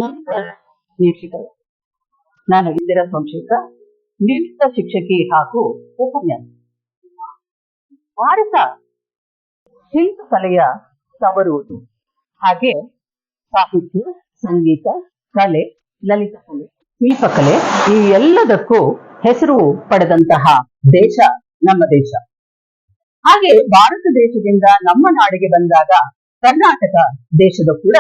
ನಮಸ್ಕಾರ ವೀಕ್ಷಕರು, ನಾನು ಇಂದಿರಾ ಸೋಮಶೇಖರ್, ನಿವೃತ್ತ ಶಿಕ್ಷಕಿ ಹಾಗೂ ಉಪನ್ಯಾಸ. ಭಾರತ ಶಿಲ್ಪಕಲೆಯ ತವರೂರು. ಹಾಗೆ ಸಾಹಿತ್ಯ, ಸಂಗೀತ, ಕಲೆ, ಲಲಿತ ಕಲೆ, ಶಿಲ್ಪಕಲೆ ಈ ಎಲ್ಲದಕ್ಕೂ ಹೆಸರು ಪಡೆದಂತಹ ದೇಶ ನಮ್ಮ ದೇಶ. ಹಾಗೆ ಭಾರತ ದೇಶದಿಂದ ನಮ್ಮ ನಾಡಿಗೆ ಬಂದಾಗ ಕರ್ನಾಟಕ ದೇಶದ ಕೂಡ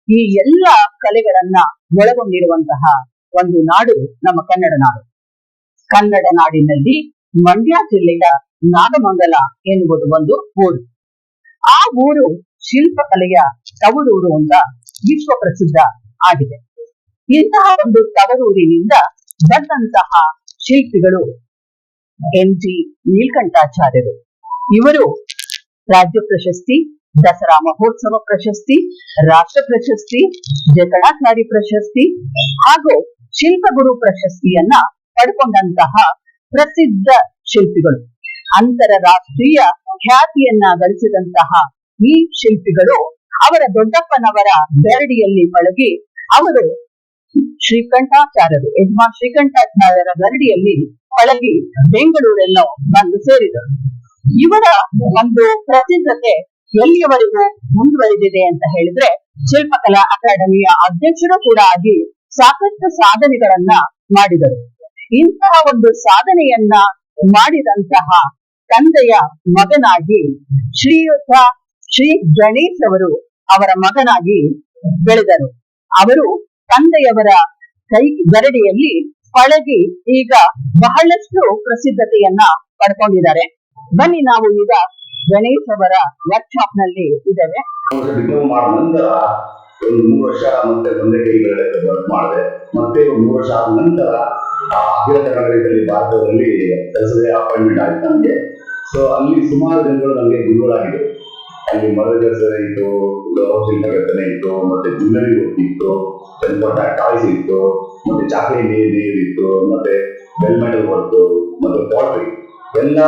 ಈ ಎಲ್ಲ ಕಲೆಗಳನ್ನ ಒಳಗೊಂಡಿರುವಂತಹ ಒಂದು ನಾಡು ನಮ್ಮ ಕನ್ನಡ ನಾಡು. ಕನ್ನಡ ನಾಡಿನಲ್ಲಿ ಮಂಡ್ಯ ಜಿಲ್ಲೆಯ ನಾಗಮಂಗಲ ಎನ್ನುವುದು ಒಂದು ಊರು. ಆ ಊರು ಶಿಲ್ಪಕಲೆಯ ತವರೂರು ಅಂತ ವಿಶ್ವ ಪ್ರಸಿದ್ಧ ಆಗಿದೆ. ಇಂತಹ ಒಂದು ತವರೂರಿನಿಂದ ಬಂದಂತಹ ಶಿಲ್ಪಿಗಳು ಎಂ.ಜಿ. ನೀಲಕಂಠಾಚಾರ್ಯರು. ಇವರು ರಾಜ್ಯ ಪ್ರಶಸ್ತಿ, ದಸರಾ ಮಹೋತ್ಸವ ಪ್ರಶಸ್ತಿ, ರಾಷ್ಟ್ರ ಪ್ರಶಸ್ತಿ, ಜಕಣಾಚಾರಿ ಪ್ರಶಸ್ತಿ ಹಾಗೂ ಶಿಲ್ಪಗುರು ಪ್ರಶಸ್ತಿಯನ್ನ ಪಡ್ಕೊಂಡಂತಹ ಪ್ರಸಿದ್ಧ ಶಿಲ್ಪಿಗಳು. ಅಂತಾರಾಷ್ಟ್ರೀಯ ಖ್ಯಾತಿಯನ್ನ ಗಳಿಸಿದಂತಹ ಈ ಶಿಲ್ಪಿಗಳು ಅವರ ದೊಡ್ಡಪ್ಪನವರ ಗರಡಿಯಲ್ಲಿ ಪಳಗಿ ಅವರು ಶ್ರೀಕಂಠಾಚಾರ್ಯರು, ಯಜಮಾನ್ ಶ್ರೀಕಂಠಾಚಾರ್ಯರ ಗರಡಿಯಲ್ಲಿ ಪಳಗಿ ಬೆಂಗಳೂರನ್ನು ಬಂದು ಸೇರಿದರು. ಇವರ ಒಂದು ಪ್ರಸಿದ್ಧತೆ ಎಲ್ಲಿಯವರೆಗೂ ಮುಂದುವರೆದಿದೆ ಅಂತ ಹೇಳಿದ್ರೆ, ಶಿಲ್ಪಕಲಾ ಅಕಾಡೆಮಿಯ ಅಧ್ಯಕ್ಷರು ಕೂಡ ಆಗಿ ಸಾಕಷ್ಟು ಸಾಧನೆಗಳನ್ನ ಮಾಡಿದರು. ಇಂತಹ ಒಂದು ಸಾಧನೆಯನ್ನ ಮಾಡಿದಂತಹ ತಂದೆಯ ಮಗನಾಗಿ ಶ್ರೀಯುತ ಶ್ರೀ ಗಣೇಶ್ ಅವರು ಅವರ ಮಗನಾಗಿ ಬೆಳೆದರು. ಅವರು ತಂದೆಯವರ ಕೈ ಗರಡಿಯಲ್ಲಿ ಪಳಗಿ ಈಗ ಬಹಳಷ್ಟು ಪ್ರಸಿದ್ಧತೆಯನ್ನ ಪಡ್ಕೊಂಡಿದ್ದಾರೆ. ಬನ್ನಿ, ನಾವು ಈಗ ಗಣೇಶ್ ಅವರ ವರ್ಕ್ಶಾಪ್ ನಲ್ಲಿ ಇದ್ದೇವೆ. ಡಿಪ್ಲೊಮಾ ಮಾಡಿದ ನಂತರ ಒಂದು 3 ವರ್ಷ ಮತ್ತೆ ತಂದೆ ಕೈಗಳೇ ವರ್ಕ್ ಮಾಡಿದೆ. ಮತ್ತೆ 3 ವರ್ಷ ಆದ ನಂತರ ಅಖಿಲ ಕರ್ನಾಟಕದಲ್ಲಿ ಭಾರತದಲ್ಲಿ ಕೆಲಸದ ಅಪಾಯಿಂಟ್ಮೆಂಟ್ ಆಯ್ತು ನನಗೆ. ಸೊ ಅಲ್ಲಿ ಸುಮಾರು ಜನಗಳು ನನಗೆ ಗುರುಗಳಾಗಿದೆ. ಅಲ್ಲಿ ಮರದ ಕೆಲಸ ಇತ್ತು, ಶಿಲ್ಪ ಕೆತ್ತನೆ ಇತ್ತು, ಮತ್ತೆ ಜ್ಯುವೆಲರಿ ವರ್ಕ್ ಇತ್ತು, ಟಾಯ್ಸ್ ಇತ್ತು, ಮತ್ತೆ ಚಾಕ್ಲೇಟ್ ನೀರ್ ಇತ್ತು, ಮತ್ತೆ ಬೆಲ್ ಮೆಟಲ್ ವರ್ಕ್, ಮತ್ತೆ ಪಾಟ್ರಿ ಎಲ್ಲ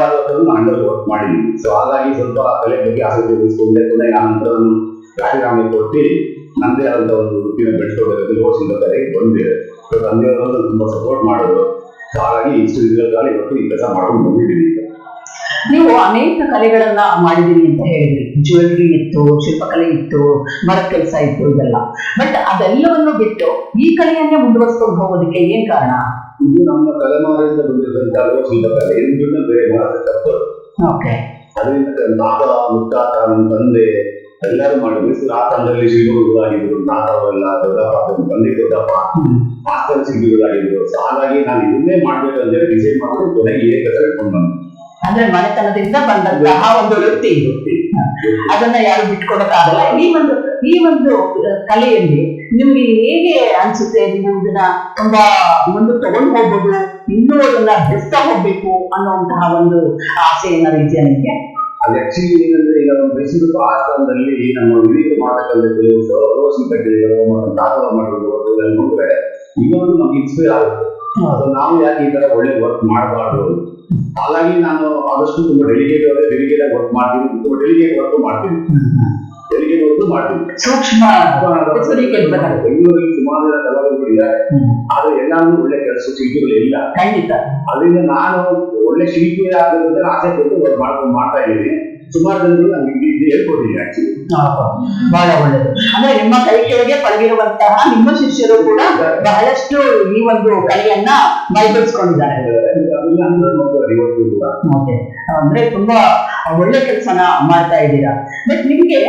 ನಾನು ವರ್ಕ್ ಮಾಡಿದ್ದೀನಿ. ಸೊ ಹಾಗಾಗಿ ಸ್ವಲ್ಪ ಕಲೆ ಬಗ್ಗೆ ಆಸಕ್ತಿ ವಹಿಸಿಕೊಂಡೆ. ಕೊನೆಗೆ ಆನಂತರ ನಾನು ರಾಜೀನಾಮೆ ಕೊಟ್ಟು ನಂದೇ ಆದಂತ ಒಂದು ವೃತ್ತಿನ ಬೆಳೆಸ್ಕೋಬೇಕು ಶಿಲ್ಪಕಲೆ ಬಂದಿದೆ. ಸೊ ತಂದೆಯವರು ತುಂಬಾ ಸಪೋರ್ಟ್ ಮಾಡಿದ್ರು. ಸೊ ಹಾಗಾಗಿ ಇಷ್ಟು ದಿನಗಳ ಇವತ್ತು ಈ ಕೆಲಸ ಮಾಡ್ಕೊಂಡು ಬಂದಿದ್ದೀನಿ. ನೀವು ಅನೇಕ ಕಲೆಗಳನ್ನ ಮಾಡಿದೀನಿ ಅಂತ ಹೇಳಿದ್ರಿ. ಜ್ಯುವೆಲ್ರಿ ಇತ್ತು, ಶಿಲ್ಪಕಲೆ ಇತ್ತು, ಮರದ ಕೆಲಸ ಇತ್ತು, ಇದೆಲ್ಲ. ಬಟ್ ಅದೆಲ್ಲವನ್ನು ಬಿಟ್ಟು ಈ ಕಲೆಯನ್ನೇ ಮುಂದುವರಿಸ್ಕೊಂಡು ಹೋಗೋದಕ್ಕೆ ಏನ್ ಕಾರಣ? ಇದು ನಮ್ಮ ತಲೆಮಾರಿನಿಂದ ಬಂದಿರುವಂತಹ ಶಿಲ್ಪಕಲೆ. ಇದು ಬಿಟ್ಟು ಬೇರೆ ಮಾಡೋದು ತಪ್ಪು. ಅದರಿಂದ ನಾಗ ಮುತ್ತಾತ ನಮ್ಮ ತಂದೆ ಎಲ್ಲರೂ ಮಾಡಿದ್ರು. ಆ ತಂಡದಲ್ಲಿ ಶಿಲ್ಪಿಗಳಾಗಿದ್ರು. ನಾಗವೆಲ್ಲ ದೊಡ್ಡಪ್ಪ, ತಂದೆ ದೊಡ್ಡಪ್ಪ ಮಾಸ್ಟರ್ ಶಿಲ್ಪಿಗಳಾಗಿದ್ರು. ಸೊ ಹಾಗಾಗಿ ನಾನು ಇದನ್ನೇ ಮಾಡ್ಬೇಕು ಅಂತ ಹೇಳಿ ಡಿಸೈಡ್ ಮಾಡಿ ಕೊನೆಗೆ ಈ ಕೆಲಸ ಇಟ್ಕೊಂಡು ಬಂದೆ. ಅಂದ್ರೆ ಮನೆತನದಿಂದ ಬಂದಂತಹ ಒಂದು ವೃತ್ತಿ. ಅದನ್ನ ಯಾರು ಬಿಟ್ಕೊಡಕ್ಕಾಗಲ್ಲ. ಈ ಒಂದು ಕಲೆಯಲ್ಲಿ ನಿಮ್ಗೆ ಹೇಗೆ ಅನ್ಸುತ್ತೆ? ನೀವು ಇದನ್ನ ತುಂಬಾ ಮುಂದೆ ತಗೊಂಡು ಹೋಗ್ಬೋದು, ಇನ್ನೂ ಅದನ್ನ ಬೆಳೆಸ್ತಾ ಹೋಗ್ಬೇಕು ಅನ್ನುವಂತಹ ಒಂದು ಆಸೆ ಏನಾದ್ರು ಇದೆಯಾ ನಿಮ್ಗೆ? ಅದು ಆಕ್ಚುಲಿ ಏನಂದ್ರೆ, ಈಗ ಮೈಸೂರು ಆಸ್ಥಾನದಲ್ಲಿ ನಮ್ಮ ವಿವೇಕ ಮಾತುಕತೆಗಳು, ಶಿಲ್ಪಕಲೆಗಳು ಮತ್ತು ದಾಖಲ ಮಾಡೋದು ಅದೆಲ್ಲ ನೋಡಿದ್ರೆ ಇವತ್ತು ನಮ್ಗೆ ಇನ್ಸ್ಪೈರ್ ಆಗುತ್ತೆ. ಸೊ ನಾವು ಯಾಕೆ ಈ ತರ ಒಳ್ಳೆ ವರ್ಕ್ ಮಾಡಬಾರ್ದು? ಹಾಗಾಗಿ ನಾನು ಆದಷ್ಟು ತುಂಬಾ ಡೆಲಿಗೇಟ್ ಆಗಿ ವರ್ಕ್ ಮಾಡ್ತೀನಿ. ತುಂಬಾ ಡೆಲಿಗೇಟ್ ವರ್ಕ್ ಮಾಡ್ತೀನಿ. ಸೂಕ್ಷ್ಮ ಬೆಂಗಳೂರಲ್ಲಿ ಸುಮಾರು ಜನ ಕಲಾವಿದರು ಇದ್ದಾರೆ. ಆದ್ರೆ ಎಲ್ಲಾರು ಒಳ್ಳೆ ಕೆಲಸ ಶಿಲ್ಪಿಗಳು ಇಲ್ಲ. ಖಂಡಿತ. ಅದರಿಂದ ನಾನು ಒಳ್ಳೆ ಶಿಲ್ಪಿ ಆಗಬೇಕಂತ ಆಸೆ ಕೊಟ್ಟು ಮಾಡ್ಕೊಂಡು ಮಾಡ್ತಾ ಇದ್ದೀನಿ. ಸುಮಾರು ಜನಗಳು ನಮ್ಗೆ ಹೇಳ್ಕೊಟ್ಟಿದ್ದೀನಿ ಆಕ್ಚುಲಿ. ಬಹಳ ಒಳ್ಳೆಯದು. ಅಂದ್ರೆ ನಿಮ್ಮ ಕೈ ಕೆಳಗೆ ಪಳಗಿರುವಂತಹ ನಿಮ್ಮ ಶಿಷ್ಯರು ಕೂಡ ಬಹಳಷ್ಟು ಈ ಒಂದು ಕಲೆಯನ್ನ ಮೈಗೂಡಿಸ್ಕೊಂಡಿದ್ದಾರೆ. ಅಂದ್ರೆ ತುಂಬಾ ಒಳ್ಳೆ ಕೆಲಸನ ಮಾಡ್ತಾ ಇದ್ದೀರಾ. ಬಟ್ ನಿಮ್ಗೆ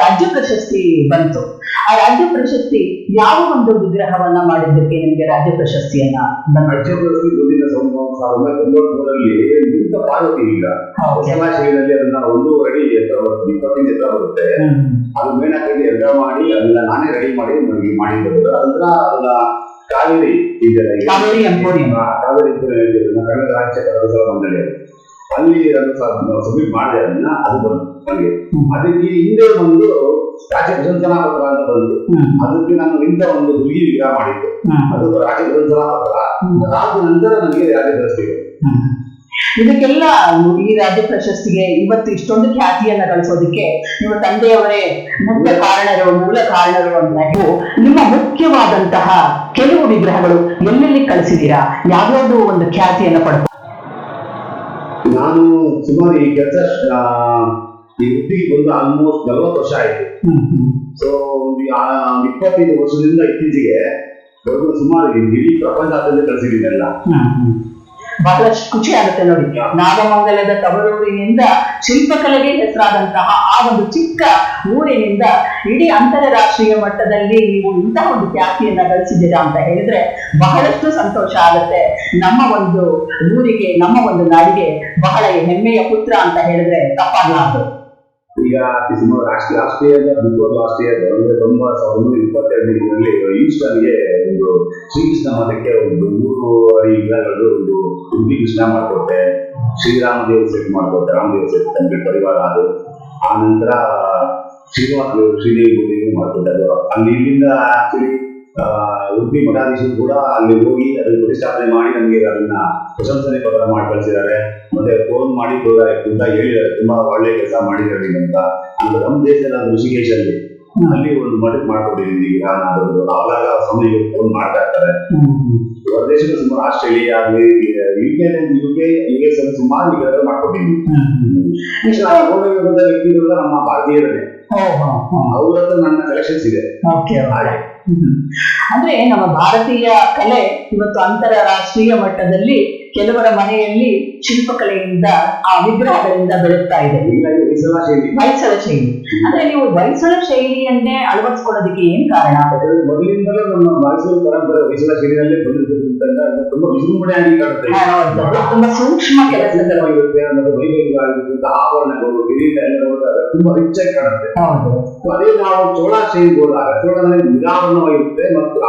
ರಾಜ್ಯ ಪ್ರಶಸ್ತಿ ಬಂತು. ಆ ರಾಜ್ಯ ಪ್ರಶಸ್ತಿ ಯಾವ ಒಂದು ವಿಗ್ರಹವನ್ನ ಮಾಡಿದ್ದಕ್ಕೆ ನಿಮ್ಗೆ ರಾಜ್ಯ ಪ್ರಶಸ್ತಿಯನ್ನ? ರಾಜ್ಯ ಪ್ರಶಸ್ತಿ ಬಂದಿದ್ದ 1993ರಲ್ಲಿ ಪಾರ್ವತಿ ಈಗ ಶೈಲಿಯಲ್ಲಿ ಅದನ್ನ 1.5 ಅಡಿ 25 ಎತ್ತರ ಬರುತ್ತೆ. ಅದು ಮೇಣಕ್ಕೆ ಎರ್ಗ ಮಾಡಿ ಅದನ್ನ ನಾನೇ ರೆಡಿ ಮಾಡಿ ಮಾಡಿದ್ದು. ಅದನ್ನ ಕಾವೇರಿ ಕನ್ನಡ ರಾಜ್ಯ ಕರಕುಶಲ ಮಂಡಳಿ ಅಲ್ಲಿ ಸಬ್ಮಿಟ್ ಮಾಡಿದೆ. ಅದನ್ನ ಅದು ಬಂತು ನನಗೆ. ಅದಕ್ಕೆ ಹಿಂದೆ ಒಂದು ರಾಜ್ಯ ಪ್ರಶಂಸನಾ ಪತ್ರ ಅಂತ ಬಂತು. ಅದಕ್ಕೆ ನಾನು ಇಂಥ ಒಂದು ಹುಡುಗಿ ವಿಗ್ರಹ ಮಾಡಿದ್ದು. ಅದು ರಾಜ್ಯ ಪ್ರಶಂಸನಾ ಪತ್ರ. ಅದಾದ ನಂತರ ನನಗೆ ರಾಜ್ಯ ಪ್ರಶಸ್ತಿ. ಇದಕ್ಕೆಲ್ಲ ಈ ರಾಜ್ಯ ಪ್ರಶಸ್ತಿಗೆ ಇವತ್ತು ಇಷ್ಟೊಂದು ಖ್ಯಾತಿಯನ್ನ ಗಳಿಸೋದಕ್ಕೆ ನಿಮ್ಮ ತಂದೆಯವರೇ ಮುಖ್ಯ ಕಾರಣರು, ಮೂಲ ಕಾರಣರು ಅಂತ ನೀವು ನಿಮ್ಮ ಮುಖ್ಯವಾದಂತಹ ಕೆಲವು ವಿಗ್ರಹಗಳು ಎಲ್ಲೆಲ್ಲಿ ಕಳಿಸಿದ್ದೀರಾ, ಯಾವ್ಯಾವ್ದು ಒಂದು ಖ್ಯಾತಿಯನ್ನ ಪಡ್ಕೊ? ನಾನು ಸುಮಾರು ಈ ಕೆಲಸ ಈ ವೃತ್ತಿಗೆ ಬಂದು ಆಲ್ಮೋಸ್ಟ್ 40 ವರ್ಷ ಆಯ್ತು. ಸೊ ಒಂದು 25 ವರ್ಷದಿಂದ ಇತ್ತೀಚೆಗೆ ಸುಮಾರು ಇಡೀ ಪ್ರಪಂಚಾದ್ಯಂತ ಕಳಿಸಿದ್ದೀನಿ ಎಲ್ಲ. ಬಹಳಷ್ಟು ಖುಷಿ ಆಗುತ್ತೆ ನೋಡಿ. ನಾಗಮಂಗಲದ ತವರೂರಿನಿಂದ ಶಿಲ್ಪಕಲೆಗೆ ಹೆಸರಾದಂತಹ ಆ ಒಂದು ಚಿಕ್ಕ ಊರಿನಿಂದ ಇಡೀ ಅಂತಾರಾಷ್ಟ್ರೀಯ ಮಟ್ಟದಲ್ಲಿ ನೀವು ಇಂತಹ ಒಂದು ಖ್ಯಾತಿಯನ್ನ ಗಳಿಸಿದ್ದೀರಾ ಅಂತ ಹೇಳಿದ್ರೆ ಬಹಳಷ್ಟು ಸಂತೋಷ ಆಗುತ್ತೆ. ನಮ್ಮ ಒಂದು ಊರಿಗೆ, ನಮ್ಮ ಒಂದು ನಾಡಿಗೆ ಬಹಳ ಹೆಮ್ಮೆಯ ಪುತ್ರ ಅಂತ ಹೇಳಿದ್ರೆ ತಪ್ಪಾಗಲಾರದು. ಈಗ ಸುಮಾರು ರಾಷ್ಟ್ರೀಯದ ಬಿಫೋರ್ ಲಾಸ್ಟ್ ಇಯರ್ ಅಂದ್ರೆ 1922 ಈಸ್ಟರ್ಗೆ ಒಂದು ಶ್ರೀಕೃಷ್ಣ ಮಠಕ್ಕೆ ಒಂದು 3 ಅಡಿ ವಿಗ್ರಹಗಳು ಒಂದು ಉಡುಪಿ ಕೃಷ್ಣ ಮಾಡ್ಕೊಟ್ಟೆ, ಶ್ರೀರಾಮ ದೇವರು ಸೆಟ್ ಮಾಡ್ಕೊಟ್ಟೆ, ರಾಮದೇವ್ ಸೆಟ್ ಕಂಪ್ಲೀಟ್ ಪರಿವಾರ. ಅದು ಆ ನಂತರ ಶ್ರೀನಿವಾಸ ದೇವರು ಶ್ರೀದೇವಿ ಮಾಡ್ಕೊಟ್ಟೆ. ಅದು ಅಲ್ಲಿ ಇಲ್ಲಿಂದ ಆಕ್ಚುಲಿ ಉಡುಪಿ ಮಠಾಧೀಶರು ಕೂಡ ಅಲ್ಲಿ ಹೋಗಿ ಅದನ್ನು ಪ್ರತಿಷ್ಠಾಪನೆ ಮಾಡಿ ನಮಗೆ ಅದನ್ನ ಪ್ರಶಂಸನೆ ಪತ್ರ ಮಾಡಿ ಕಳಿಸಿದ್ದಾರೆ. ಮತ್ತೆ ಫೋನ್ ಮಾಡಿ ಕೂಡ ಹೇಳಿದ್ದಾರೆ ತುಂಬಾ ಒಳ್ಳೆ ಕೆಲಸ ಮಾಡಿದ್ದಾರೆ ಅಂತ. ಅಂದ್ರೆ ನಮ್ಮ ದೇಶದ ಋಷಿಕೇಶಲ್ಲಿ ಅಲ್ಲಿ ಒಂದು ಮಠಕ್ಕೆ ಮಾಡ್ಕೊಟ್ಟಿದ್ದೀನಿ. ಈಗ ನಾನು ಆಗಾಗ ಸಮಯ ಫೋನ್ ಮಾಡ್ತಾ ಇರ್ತಾರೆ. ಹೊರ ದೇಶದ ಸುಮಾರು ಆಸ್ಟ್ರೇಲಿಯಾ ಆಗಲಿ, US ಅಲ್ಲಿ ಸುಮಾರು ವಿಗ್ರಹ ಮಾಡ್ಕೊಟ್ಟಿದ್ದೀನಿ. ವ್ಯಕ್ತಿಗಳೆಲ್ಲ ನಮ್ಮ ಭಾರತೀಯರೇ, ಅವ್ರ ಹತ್ರ ನನ್ನ ಕಲೆಕ್ಷನ್ಸ್ ಇದೆ. ಹಾಗೆ ಅಂದ್ರೆ ನಮ್ಮ ಭಾರತೀಯ ಕಲೆ ಇವತ್ತು ಅಂತಾರಾಷ್ಟ್ರೀಯ ಮಟ್ಟದಲ್ಲಿ ಕೆಲವರ ಮನೆಯಲ್ಲಿ ಶಿಲ್ಪಕಲೆಯಿಂದ ಆ ವಿಗ್ರಹಗಳಿಂದ ಬೆಳಗ್ತಾ ಇದೆ. ಹೊಯ್ಸಳ ಶೈಲಿ ಅಂದ್ರೆ ನೀವು ಹೊಯ್ಸಳ ಶೈಲಿಯನ್ನೇ ಅಳವಡಿಸ್ಕೊಳ್ಳೋದಕ್ಕೆ ಏನ್ ಕಾರಣ? ಮೊದಲಿಂದಲೂ ನಮ್ಮ ಮೈಸೂರು ಪರಂಪರೆ ಹೊಯ್ಸಳ ಶೈಲಿಯಲ್ಲೇ ಬಂದಿರ್ತಕ್ಕಂಥ ತುಂಬಾ ವಿಜೃಂಭಣೆಯಾಗಿ ಕಾಣುತ್ತೆ. ತುಂಬಾ ಸೂಕ್ಷ್ಮ ಕೆಲಸಗಳಿರುತ್ತೆ. ವೈಭವಿಕವಾಗಿರ್ತಕ್ಕಂಥ ಆಭರಣಗಳು, ಕಿರೀಟ ಎಲ್ಲ ನೋಡಿದಾಗ ತುಂಬಾ ರಿಚ್ ಆಗಿ ಕಾಣುತ್ತೆ. ಹೌದು. ಅದೇ ನಾವು ಚೋಳ ಶೈಲಿ ಹೋದಾಗ ಚೋಳನಲ್ಲಿ ನಿರಾಭರಣವಾಗಿರುತ್ತೆ ಮತ್ತು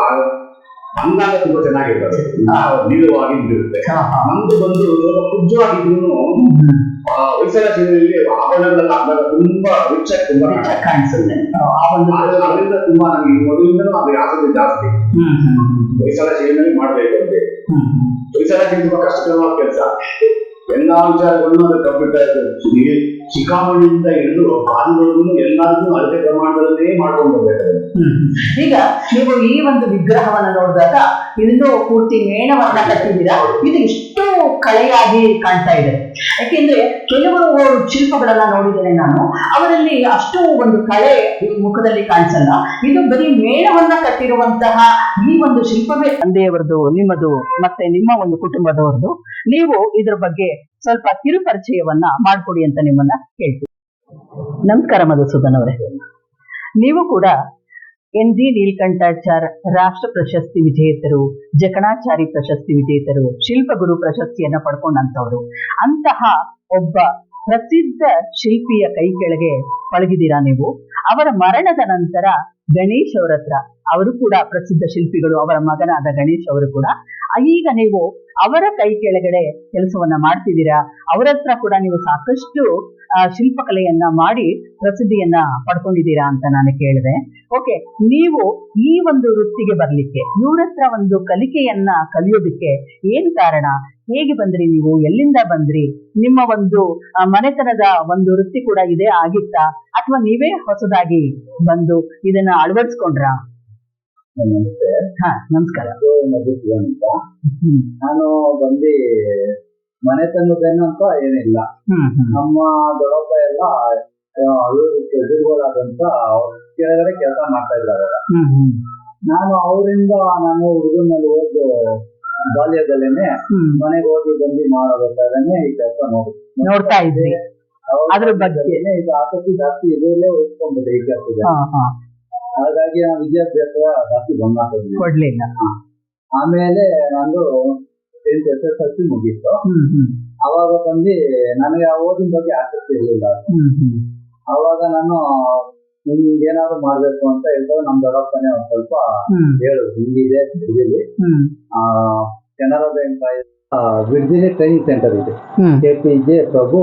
ಅಂಗಾಂಗ ತುಂಬಾ ಚೆನ್ನಾಗಿರ್ತದೆ, ನೀಳವಾಗಿ ನಿಂತಿರುತ್ತೆ. ನಮ್ದು ಬಂದು ಸ್ವಲ್ಪ ಕುಜ್ಜವಾಗಿದ್ರು ಹೊಯ್ಸಳ ಶೈಲಿಯಲ್ಲಿ ಆಭರಣಗಳ ಅಂಗಾಂಗ ತುಂಬಾ ರಿಚ್ ಆಗಿ ತುಂಬಾ ಕಾಣಿಸುತ್ತೆ. ಅದರಿಂದ ತುಂಬಾ ನಮಗೆ ಮೊದಲಿಂದಲೂ ಅದು ಆಸಕ್ತಿ ಜಾಸ್ತಿ ಹೊಯ್ಸಳ ಶೈಲಿಯಲ್ಲಿ ಮಾಡ್ಬೇಕು ಅಂತೆ. ಹೊಯ್ಸಳ ಶೈಲಿ ತುಂಬಾ ಕಷ್ಟಕರವಾದ ಕೆಲಸ. ಎಲ್ಲಾ ವಿಚಾರಗಳನ್ನು ಕಂಪ್ಯೂಟರ್ ಶಿಖಾಮಣಿಯಿಂದ ಹಿಡಿದು ಬಾದಿವರೆಗೂ ಎಲ್ಲರಿಗೂ ಅಳತೆ ಪ್ರಮಾಣದಲ್ಲೇ ಮಾಡ್ಕೊಂಡು ಬರ್ಬೇಕು. ಈಗ ನೀವು ಈ ಒಂದು ವಿಗ್ರಹವನ್ನ ನೋಡಿದಾಗ ಇದನ್ನು ಪೂರ್ತಿ ಮೇಣವನ್ನ ಕಟ್ಟಿದ್ದೀರಾ. ಇದು ಇಷ್ಟು ಕಳೆಯಾಗಿ ಕಾಣ್ತಾ ಇದೆ. ಯಾಕೆಂದ್ರೆ ಕೆಲವು ಶಿಲ್ಪಗಳನ್ನ ನೋಡಿದ್ದೇನೆ ನಾನು, ಅವರಲ್ಲಿ ಅಷ್ಟು ಒಂದು ಕಳೆ ಮುಖದಲ್ಲಿ ಕಾಣಿಸಲ್ಲ. ಇದು ಬರೀ ಮೇಣವನ್ನ ಕಟ್ಟಿರುವಂತಹ ಈ ಒಂದು ಶಿಲ್ಪವೇ ತಂದೆಯವರದು, ನಿಮ್ಮದು ಮತ್ತೆ ನಿಮ್ಮ ಒಂದು ಕುಟುಂಬದವರದು. ನೀವು ಇದ್ರ ಬಗ್ಗೆ ಸ್ವಲ್ಪ ಕಿರು ಪರಿಚಯವನ್ನ ಮಾಡ್ಕೊಡಿ ಅಂತ ನಿಮ್ಮನ್ನ ಕೇಳ್ತೀವಿ. ನಮಸ್ಕಾರ ಮಧುಸೂದನ್ ಅವರೇ, ನೀವು ಕೂಡ NG ನೀಲಕಂಠಾಚಾರ್ ರಾಷ್ಟ್ರ ಪ್ರಶಸ್ತಿ ವಿಜೇತರು, ಜಕಣಾಚಾರಿ ಪ್ರಶಸ್ತಿ ವಿಜೇತರು, ಶಿಲ್ಪಗುರು ಪ್ರಶಸ್ತಿಯನ್ನ ಪಡ್ಕೊಂಡಂತವ್ರು. ಅಂತಹ ಒಬ್ಬ ಪ್ರಸಿದ್ಧ ಶಿಲ್ಪಿಯ ಕೈ ಕೆಳಗೆ ಪಳಗಿದ್ದೀರಾ ನೀವು. ಅವರ ಮರಣದ ನಂತರ ಗಣೇಶ್ ಅವರ ಹತ್ರ, ಅವರು ಕೂಡ ಪ್ರಸಿದ್ಧ ಶಿಲ್ಪಿಗಳು, ಅವರ ಮಗನಾದ ಗಣೇಶ್ ಅವರು ಕೂಡ ಈಗ ನೀವು ಅವರ ಕೈ ಕೆಳಗಡೆ ಕೆಲಸವನ್ನ ಮಾಡ್ತಿದ್ದೀರಾ. ಅವರ ಹತ್ರ ಕೂಡ ನೀವು ಸಾಕಷ್ಟು ಶಿಲ್ಪಕಲೆಯನ್ನ ಮಾಡಿ ಪ್ರಸಿದ್ಧಿಯನ್ನ ಪಡ್ಕೊಂಡಿದ್ದೀರಾ ಅಂತ ನಾನು ಕೇಳಿದೆ. ಓಕೆ, ನೀವು ಈ ಒಂದು ವೃತ್ತಿಗೆ ಬರ್ಲಿಕ್ಕೆ, ಇವ್ರ ಹತ್ರ ಒಂದು ಕಲಿಕೆಯನ್ನ ಕಲಿಯೋದಕ್ಕೆ ಏನ್ ಕಾರಣ? ಹೇಗೆ ಬಂದ್ರಿ ನೀವು? ಎಲ್ಲಿಂದ ಬಂದ್ರಿ? ನಿಮ್ಮ ಒಂದು ಮನೆತನದ ಒಂದು ವೃತ್ತಿ ಕೂಡ ಇದೇ ಆಗಿತ್ತಾ, ಅಥವಾ ನೀವೇ ಹೊಸದಾಗಿ ಬಂದು ಇದನ್ನ ಅಳವಡಿಸ್ಕೊಂಡ್ರಾ? ನಮಸ್ತೆ. ನಮಸ್ಕಾರ. ನಾನು ಬಂದು ಮನೆತನದೇನು ಅಂತ ಏನಿಲ್ಲ. ನಮ್ಮ ದೊಡ್ಡಪ್ಪ ಎಲ್ಲ ಎದುರುಗಳಾದಂತ ಕೆಳಗಡೆ ಕೆಲಸ ಮಾಡ್ತಾ ಇದ್ರು ಅವಾಗ. ನಾನು ಅವರಿಂದ ನಾನು ಹುಡುಗನಲ್ಲಿ ಹೋದ್ದು ಬಾಲ್ಯದಲ್ಲೇನೆ ಮನೆಗೆ ಹೋಗಿ ಬಂದು ಮಾಡಬೇಕಾದ್ರೆ ಈ ಕೆಲಸ ನೋಡ್ತಾ ಇದ್ರಿ. ಅದ್ರ ಬಗ್ಗೆ ಇದು ಆಸಕ್ತಿ ಜಾಸ್ತಿ ಇದರಲ್ಲೇ ಉಳಿಸ್ಕೊಂಡ್ಬಿಟ್ಟೆ ಈ ಕೆಲಸದ. ಹಾಗಾಗಿ ನಾನು ವಿದ್ಯಾಭ್ಯಾಸ ಜಾಸ್ತಿ ಗಮನ ಕೊಡ್ಲಿಲ್ಲ. ಆಮೇಲೆ ನಂದು 10th SSLC ಮುಗೀತು. ಅವಾಗ ಬಂದು ನನಗೆ ಆ ಓದಿನ ಬಗ್ಗೆ ಆಸಕ್ತಿ ಇರಲಿಲ್ಲ. ಅವಾಗ ನಾನು ನಿಮ್ಗೆ ಏನಾದ್ರು ಮಾಡ್ಬೇಕು ಅಂತ ಹೇಳ್ತಾರೆ. ನಮ್ ದೊಡ್ಡಪ್ಪನೇ ಒಂದ್ ಸ್ವಲ್ಪ ಹೇಳುದು, ಹಿಂಗಿದೆ ಬಿಡ್ದಿಲಿ ಕೆನರಾ ಬ್ಯಾಂಕ್ ಬಿಡ್ದಿಲಿ ಟ್ರೈನಿಂಗ್ ಸೆಂಟರ್ ಇದೆ, KPJ ಪ್ರಭು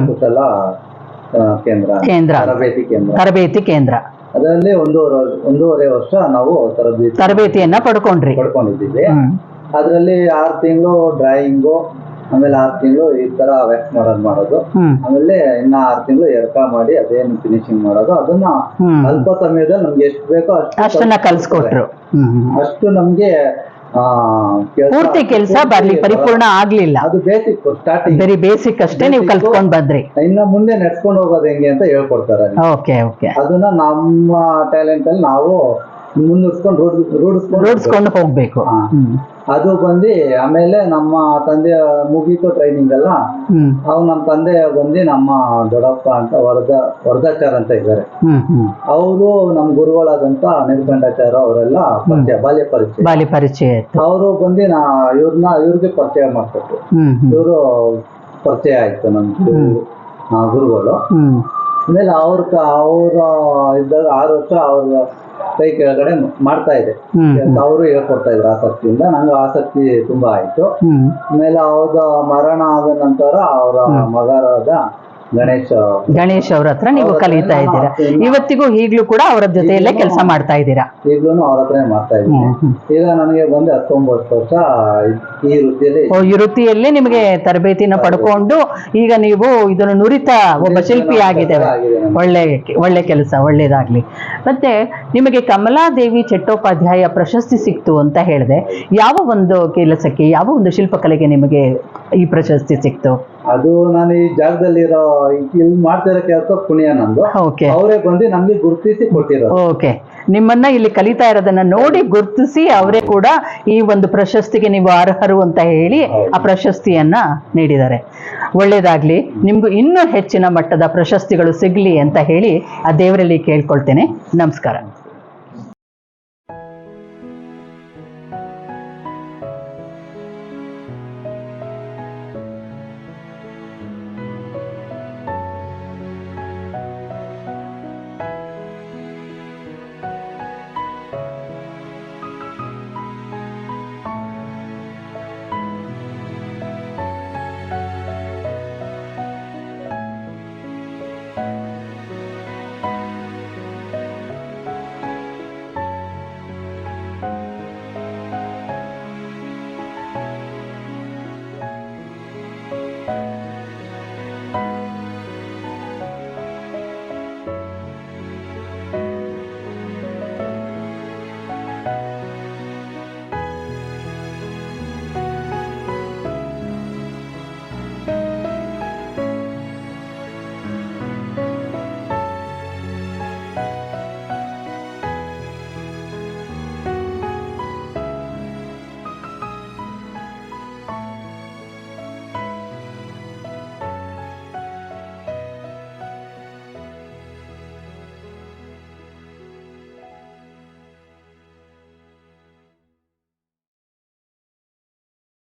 ಕುಶಲ ಕೇಂದ್ರ ತರಬೇತಿ ಕೇಂದ್ರ. ಅದರಲ್ಲಿ ಒಂದೂವರೆ ವರ್ಷ ನಾವು ತರಬೇತಿಯನ್ನ ಪಡ್ಕೊಂಡಿದ್ದೀವಿ. ಅದರಲ್ಲಿ 6 ತಿಂಗಳು ಡ್ರಾಯಿಂಗು, ಆಮೇಲೆ 6 ತಿಂಗಳು ಈ ತರ ವ್ಯಾಕ್ಸ್ ಮಾಡೋದು, ಆಮೇಲೆ ಇನ್ನ 6 ತಿಂಗಳು ಎರ್ಕ ಮಾಡಿ ಅದೇನು ಫಿನಿಶಿಂಗ್ ಮಾಡೋದು, ಅದನ್ನ ಅಲ್ಪ ಸಮಯದಲ್ಲಿ ನಮ್ಗೆ ಎಷ್ಟು ಬೇಕೋ ಅಷ್ಟನ್ನ ಕಲ್ಸ್ಕೊಟ್ರು. ಅಷ್ಟು ನಮ್ಗೆ ಪೂರ್ತಿ ಕೆಲಸ ಬರ್ಲಿ ಪರಿಪೂರ್ಣ ಆಗ್ಲಿಲ್ಲ, ಅದು ಬೇಸಿಕ್ ಸ್ಟಾರ್ಟಿಂಗ್, ಬರೀ ಬೇಸಿಕ್ ಅಷ್ಟೇ ನೀವು ಕಲ್ತ್ಕೊಂಡ್ ಬಂದ್ರಿ. ಇನ್ನ ಮುಂದೆ ನಡ್ಸ್ಕೊಂಡು ಹೋಗೋದು ಹೆಂಗೆ ಅಂತ ಹೇಳ್ಕೊಡ್ತಾರೆ. ಓಕೆ ಓಕೆ, ಅದನ್ನ ನಮ್ಮ ಟ್ಯಾಲೆಂಟ್ ಅಲ್ಲಿ ನಾವು ಮುಂದುವರ್ಸ್ಕೊಂಡು ರೂಢಿಸ್ಕೊಂಡು ಹೋಗ್ಬೇಕು. ಅದು ಬಂದು ಆಮೇಲೆ ನಮ್ಮ ತಂದೆ ಮುಗೀತು ಟ್ರೈನಿಂಗ್ ಎಲ್ಲ. ಅವ್ ನಮ್ಮ ತಂದೆ ಬಂದು ನಮ್ಮ ದೊಡ್ಡಪ್ಪ ಅಂತ ವರದಾಚಾರ ಅಂತ ಇದ್ದಾರೆ, ಅವರು ನಮ್ಮ ಗುರುಗಳಾದಂತ ನಿರ್ಗಂಡಾಚಾರ ಅವರೆಲ್ಲ ಬಾಲ್ಯ ಪರಿಚಯ ಅವರು ಬಂದು ಇವ್ರಿಗೆ ಪರಿಚಯ ಮಾಡ್ಕೊಟ್ರು. ಇವರು ಪರಿಚಯ ಆಯ್ತು ನಮ್ಗೆ ಗುರುಗಳು. ಆಮೇಲೆ ಅವ್ರ ಇದ್ದಾಗ 6 ವರ್ಷ ಅವ್ರ ಕೈ ಕೆಳಗಡೆ ಮಾಡ್ತಾ ಇದೆ, ಅವರು ಹೇಳ್ಕೊಡ್ತಾ ಇದ್ರು ಆಸಕ್ತಿಯಿಂದ. ನಂಗೆ ಆಸಕ್ತಿ ತುಂಬಾ ಆಯ್ತು. ಆಮೇಲೆ ಅವ್ರ ಮರಣ ಆದ ನಂತರ ಅವರ ಮಗರಾದ ಗಣೇಶ್ ಅವ್ರ ಹತ್ರ ನೀವು ಕಲಿತಾ ಇದ್ದೀರಾ. ಇವತ್ತಿಗೂ ಈಗ್ಲೂ ಕೂಡ ಅವರ ಜೊತೆಯಲ್ಲೇ ಕೆಲಸ ಮಾಡ್ತಾ ಇದ್ದೀರಾ? ಈಗ್ಲೂ ಅವ್ರ ಹತ್ರನೇ ಮಾಡ್ತಾ ಇದ್ದೀನಿ. ಈಗ ನನಗೆ ಬಂದು 19 ವರ್ಷ ಈ ವೃತ್ತಿಯಲ್ಲಿ ನಿಮಗೆ ತರಬೇತಿನ ಪಡ್ಕೊಂಡು ಈಗ ನೀವು ಇದನ್ನು ನುರಿತ ಒಬ್ಬ ಶಿಲ್ಪಿ ಆಗಿದ್ದೇವೆ. ಒಳ್ಳೆ ಕೆಲಸ, ಒಳ್ಳೇದಾಗ್ಲಿ. ಮತ್ತೆ ನಿಮಗೆ ಕಮಲಾದೇವಿ ಚಟ್ಟೋಪಾಧ್ಯಾಯ ಪ್ರಶಸ್ತಿ ಸಿಕ್ತು ಅಂತ ಹೇಳಿದೆ. ಯಾವ ಒಂದು ಕೆಲಸಕ್ಕೆ, ಯಾವ ಒಂದು ಶಿಲ್ಪಕಲೆಗೆ ನಿಮಗೆ ಈ ಪ್ರಶಸ್ತಿ ಸಿಕ್ತು? ಅದು ನಾನು ಈ ಜಾಗದಲ್ಲಿರೋ ಇಲ್ಲಿ ಮಾಡ್ತಿರೋ ಕೆಲಸ ಪುಣ್ಯ ನಂದು. ಅವರೇ ಬಂದು ನಮ್ಗೆ ಗುರುತಿಸಿ ಕೊಟ್ಟಿರೋ. ಓಕೆ, ನಿಮ್ಮನ್ನ ಇಲ್ಲಿ ಕಲಿತಾ ಇರೋದನ್ನ ನೋಡಿ ಗುರುತಿಸಿ ಅವರೇ ಕೂಡ ಈ ಒಂದು ಪ್ರಶಸ್ತಿಗೆ ನೀವು ಅರ್ಹರು ಅಂತ ಹೇಳಿ ಆ ಪ್ರಶಸ್ತಿಯನ್ನ ನೀಡಿದ್ದಾರೆ. ಒಳ್ಳೇದಾಗ್ಲಿ, ನಿಮ್ಗೂ ಇನ್ನೂ ಹೆಚ್ಚಿನ ಮಟ್ಟದ ಪ್ರಶಸ್ತಿಗಳು ಸಿಗ್ಲಿ ಅಂತ ಹೇಳಿ ಆ ದೇವರಲ್ಲಿ ಕೇಳ್ಕೊಳ್ತೇನೆ. ನಮಸ್ಕಾರ.